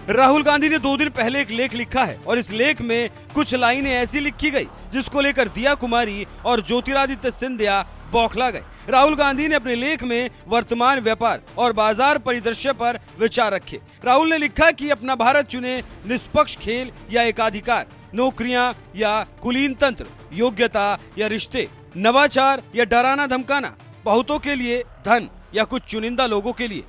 राहुल गांधी ने 2 दिन पहले एक लेख लिखा है और इस लेख में कुछ लाइनें ऐसी लिखी गई जिसको लेकर दिया कुमारी और ज्योतिरादित्य सिंधिया बौखला गए। राहुल गांधी ने अपने लेख में वर्तमान व्यापार और बाजार परिदृश्य पर विचार रखे। राहुल ने लिखा कि अपना भारत चुने निष्पक्ष खेल या एकाधिकार, नौकरियां या कुलीन तंत्र, योग्यता या रिश्ते, नवाचार या डराना धमकाना, बहुतों के लिए धन या कुछ चुनिंदा लोगों के लिए।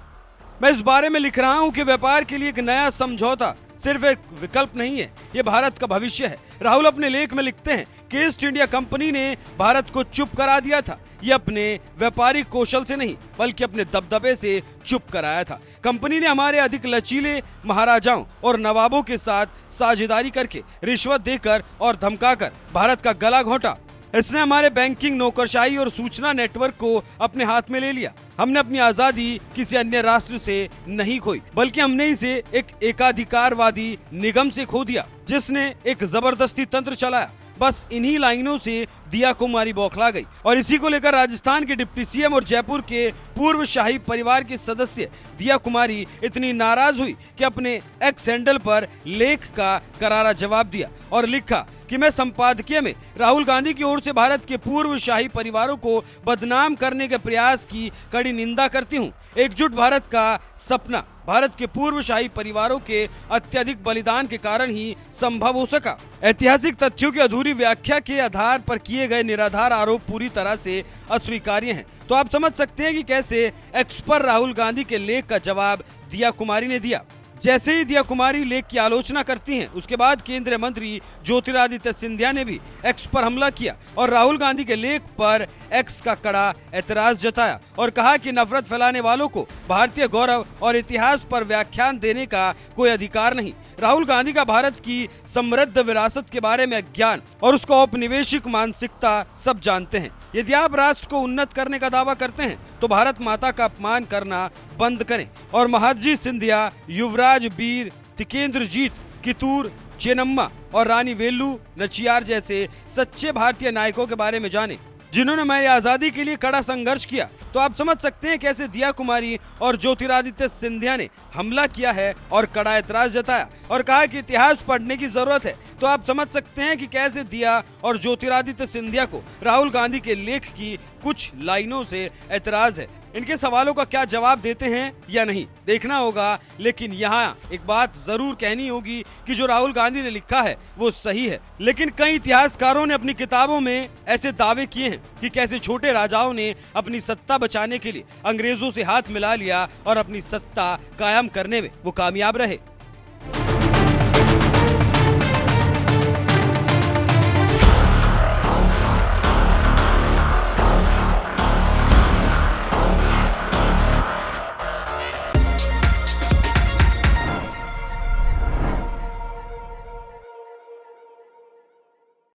मैं इस बारे में लिख रहा हूं कि व्यापार के लिए एक नया समझौता सिर्फ एक विकल्प नहीं है, ये भारत का भविष्य है। राहुल अपने लेख में लिखते हैं कि ईस्ट इंडिया कंपनी ने भारत को चुप करा दिया था। ये अपने व्यापारिक कौशल से नहीं बल्कि अपने दबदबे से चुप कराया था। कंपनी ने हमारे अधिक लचीले महाराजाओं और नवाबों के साथ साझेदारी करके, रिश्वत देकर और धमकाकर भारत का गला घोंटा। इसने हमारे बैंकिंग, नौकरशाही और सूचना नेटवर्क को अपने हाथ में ले लिया। हमने अपनी आजादी किसी अन्य राष्ट्र से नहीं खोई, बल्कि हमने इसे एक एकाधिकारवादी निगम से खो दिया जिसने एक जबरदस्ती तंत्र चलाया। बस इन्हीं लाइनों से दिया कुमारी बौखला गई और इसी को लेकर राजस्थान के डिप्टी सीएम और जयपुर के पूर्व शाही परिवार के सदस्य दिया कुमारी इतनी नाराज हुई कि अपने एक्स हैंडल पर लेख का करारा जवाब दिया और लिखा कि मैं संपादकीय में राहुल गांधी की ओर से भारत के पूर्व शाही परिवारों को बदनाम करने के प्रयास की कड़ी निंदा करती हूं। एकजुट भारत का सपना भारत के पूर्व शाही परिवारों के अत्यधिक बलिदान के कारण ही संभव हो सका। ऐतिहासिक तथ्यों की अधूरी व्याख्या के आधार पर किए गए निराधार आरोप पूरी तरह से अस्वीकार्य हैं। तो आप समझ सकते हैं कि कैसे एक्स पर राहुल गांधी के लेख का जवाब दिया कुमारी ने दिया। जैसे ही दिया कुमारी लेख की आलोचना करती हैं, उसके बाद केंद्रीय मंत्री ज्योतिरादित्य सिंधिया ने भी एक्स पर हमला किया और राहुल गांधी के लेख पर एक्स का कड़ा एतराज जताया और कहा कि नफरत फैलाने वालों को भारतीय गौरव और इतिहास पर व्याख्यान देने का कोई अधिकार नहीं। राहुल गांधी का भारत की समृद्ध विरासत के बारे में अज्ञान और उसको औपनिवेशिक मानसिकता सब जानते हैं। यदि आप राष्ट्र को उन्नत करने का दावा करते हैं तो भारत माता का अपमान करना बंद करें और महादजी सिंधिया, युवराज बीर तिकेंद्रजीत, कितूर, चेन्नम्मा और रानी वेलू नचियार जैसे सच्चे भारतीय नायकों के बारे में जानें जिन्होंने हमारी आजादी के लिए कड़ा संघर्ष किया। तो आप समझ सकते हैं कैसे दिया कुमारी और ज्योतिरादित्य सिंधिया ने हमला किया है और कड़ा एतराज जताया और कहा कि इतिहास पढ़ने की जरूरत है। तो आप समझ सकते हैं कि कैसे दिया और ज्योतिरादित्य सिंधिया को राहुल गांधी के लेख की कुछ लाइनों से एतराज है। इनके सवालों का क्या जवाब देते हैं या नहीं देखना होगा, लेकिन यहाँ एक बात जरूर कहनी होगी कि जो राहुल गांधी ने लिखा है वो सही है। लेकिन कई इतिहासकारों ने अपनी किताबों में ऐसे दावे किए हैं कि कैसे छोटे राजाओं ने अपनी सत्ता बचाने के लिए अंग्रेजों से हाथ मिला लिया और अपनी सत्ता कायम करने में वो कामयाब रहे।